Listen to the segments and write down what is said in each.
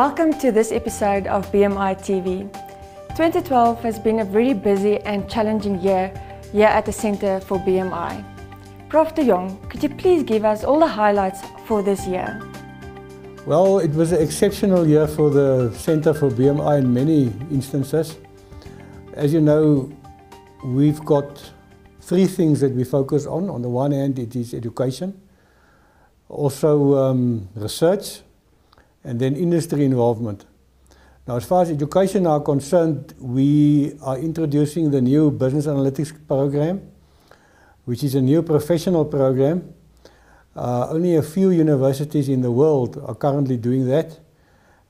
Welcome to this episode of BMI TV. 2012 has been a very busy and challenging year here at the Centre for BMI. Prof de Jong, could you please give us all the highlights for this year? Well, it was an exceptional year for the Centre for BMI in many instances. As you know, we've got three things that we focus on. On the one hand, it is education, also research, and then industry involvement. Now, as far as education are concerned, we are introducing the new business analytics program, which is a new professional program. Only a few universities in the world are currently doing that.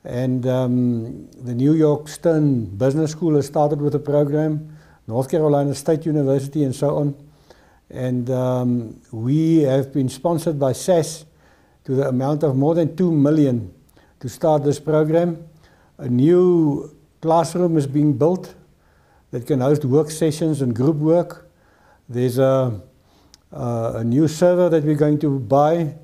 And the New York Stern Business School has started with a program, North Carolina State University and so on. And we have been sponsored by SAS to the amount of more than 2 million to start this program. A new classroom is being built that can host work sessions and group work. There's a new server that we're going to buy,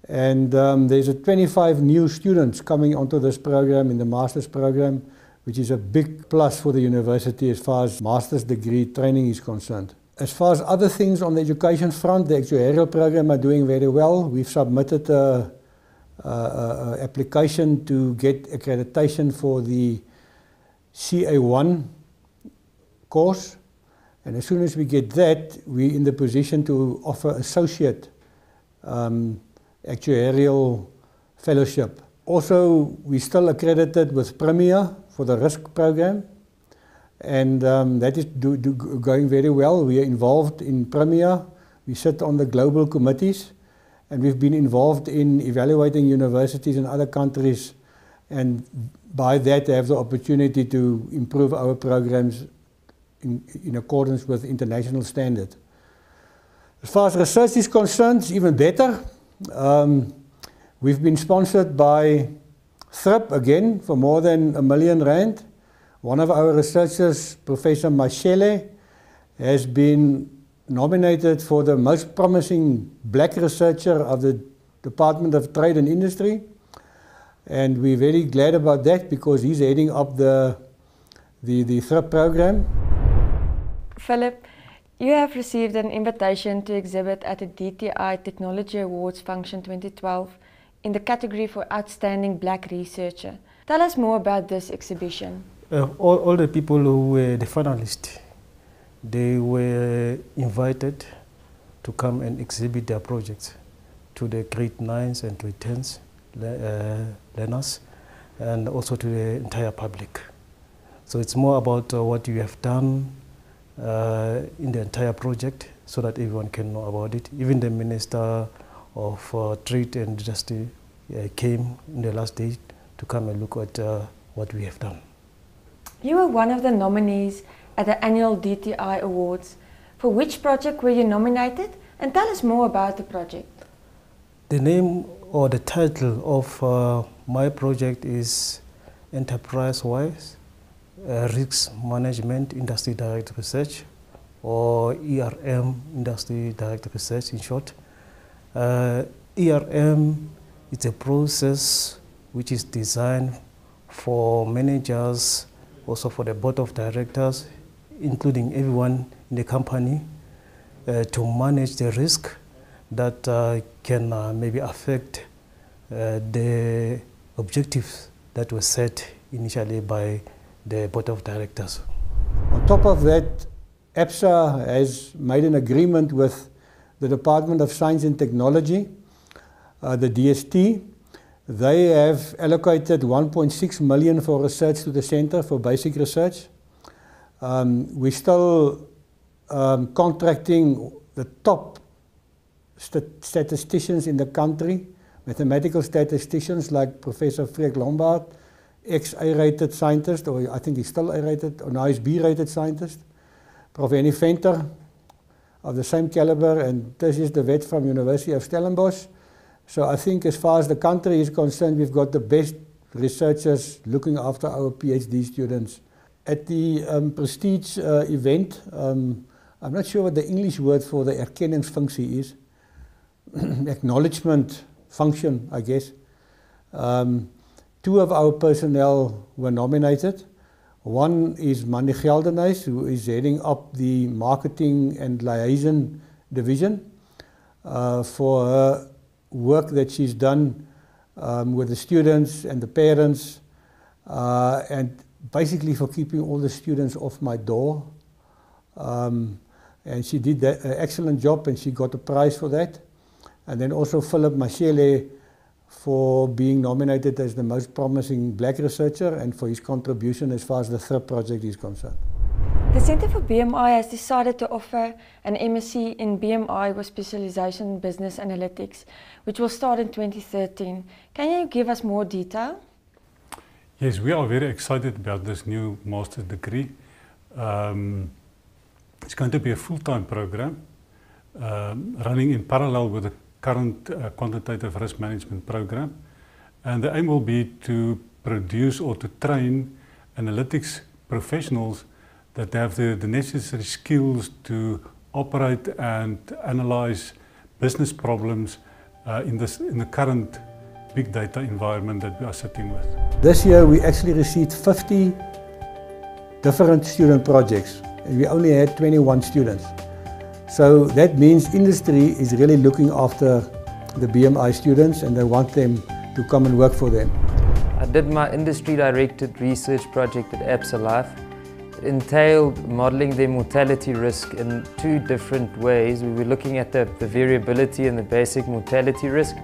and there's 25 new students coming onto this program in the master's program, which is a big plus for the university as far as master's degree training is concerned. As far as other things on the education front, the actuarial program are doing very well. We've submitted a application to get accreditation for the CA1 course, and as soon as we get that, we're in the position to offer associate actuarial fellowship. Also, we're still accredited with Premier for the risk program, and that is going very well. We are involved in Premier. We sit on the global committees, and we've been involved in evaluating universities in other countries, and by that have the opportunity to improve our programs in accordance with international standard. As far as research is concerned, it's even better. We've been sponsored by THRIP again for more than R1 million. One of our researchers, Professor Mashele, has been nominated for the most promising black researcher of the Department of Trade and Industry, and we're very glad about that because he's heading up the THRIP program. Phillip, you have received an invitation to exhibit at the DTI Technology Awards Function 2012 in the category for Outstanding Black Researcher. Tell us more about this exhibition. All the people who were the finalists, they were invited to come and exhibit their projects to the grade 9s and grade 10s learners, and also to the entire public. So it's more about what you have done in the entire project so that everyone can know about it. Even the Minister of Trade and Industry came in the last day to come and look at what we have done. You were one of the nominees at the annual DTI Awards. For which project were you nominated? And tell us more about the project. The name or the title of my project is Enterprise-Wise Risk Management Industry Direct Research, or ERM Industry Direct Research in short. ERM is a process which is designed for managers, also for the board of directors, including everyone in the company, to manage the risk that can maybe affect the objectives that were set initially by the board of directors. On top of that, APSA has made an agreement with the Department of Science and Technology, the DST. They have allocated 1.6 million for research to the Centre for basic research. We're still contracting the top statisticians in the country, mathematical statisticians like Professor Freek Lombard, ex-A-rated scientist, or I think he's still A-rated, or now he's B-rated scientist. Prof Henny Venter of the same caliber, and Tertius de Wet from University of Stellenbosch. So I think as far as the country is concerned, we've got the best researchers looking after our PhD students. At the prestige event, I'm not sure what the English word for the erkenningsfunksie is. Acknowledgement function, I guess. Two of our personnel were nominated. One is Mandie Geldenhuys, who is heading up the marketing and liaison division for her work that she's done with the students and the parents, and basically for keeping all the students off my door. And she did an excellent job, and she got a prize for that. And then also Phillip Mashele for being nominated as the most promising black researcher and for his contribution as far as the THRIP project is concerned. The Centre for BMI has decided to offer an MSc in BMI with specialization in business analytics, which will start in 2013. Can you give us more detail? Yes, we are very excited about this new master's degree. It's going to be a full-time program running in parallel with the current quantitative risk management program. And the aim will be to produce or to train analytics professionals that have the necessary skills to operate and analyze business problems in the current big data environment that we are sitting with. This year we actually received 50 different student projects, and we only had 21 students. So that means industry is really looking after the BMI students, and they want them to come and work for them. I did my industry-directed research project at Absa Life. It entailed modelling their mortality risk in two different ways. We were looking at the variability and the basic mortality risk,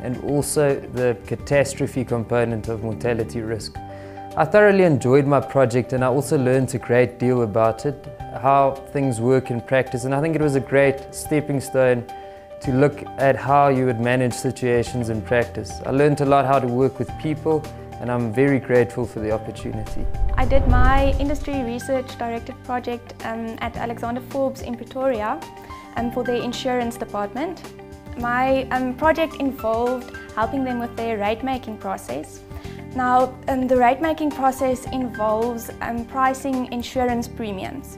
and also the catastrophe component of mortality risk. I thoroughly enjoyed my project, and I also learned a great deal about it, how things work in practice, and I think it was a great stepping stone to look at how you would manage situations in practice. I learned a lot how to work with people, and I'm very grateful for the opportunity. I did my industry research directed project at Alexander Forbes in Pretoria for the insurance department. My project involved helping them with their rate-making process. Now, the rate-making process involves pricing insurance premiums.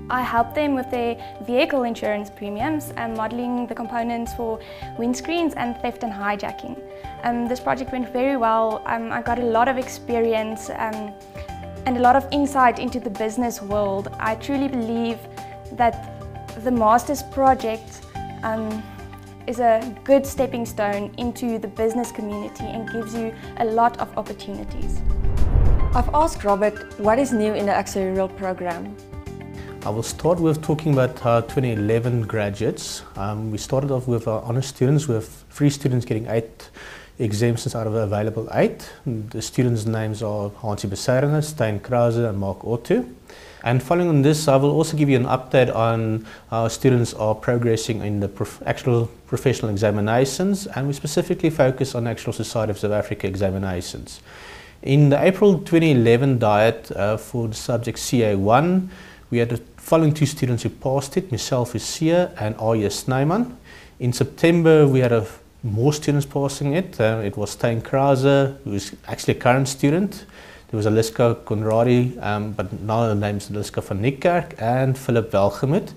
I helped them with their vehicle insurance premiums and modelling the components for windscreens and theft and hijacking. This project went very well. I got a lot of experience and a lot of insight into the business world. I truly believe that the master's project is a good stepping stone into the business community and gives you a lot of opportunities. I've asked Robert what is new in the actuarial program. I will start with talking about our 2011 graduates. We started off with our honours students, with 3 students getting 8 exemptions out of the available 8. The students' names are Hansie Besarene, Stein Krause and Mark Otto. And following on this, I will also give you an update on how our students are progressing in the actual professional examinations, and we specifically focus on Actual Society of South Africa examinations. In the April 2011 diet for the subject CA1, we had the following 2 students who passed it, myself Sia and Arya Snyman. In September, we had more students passing it. It was Stein Krause, who is actually a current student. There was Aliska Conradi, but now the name is Aliska van Niekerk, and Phillip Welgemoed.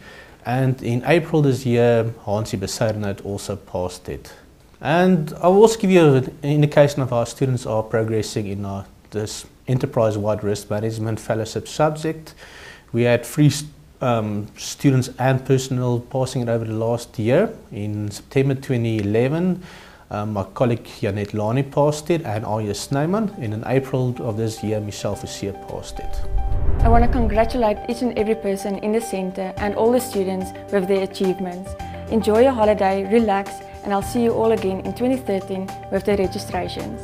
And in April this year, Hansie Besarene had also passed it. And I will also give you an indication of how students are progressing in this enterprise-wide risk management fellowship subject. We had 3 students and personnel passing it over the last year. In September 2011, my colleague Janet Lani passed it and Arya Snyman, and in April of this year, Michelle Versier passed it. I want to congratulate each and every person in the centre and all the students with their achievements. Enjoy your holiday, relax, and I'll see you all again in 2013 with the registrations.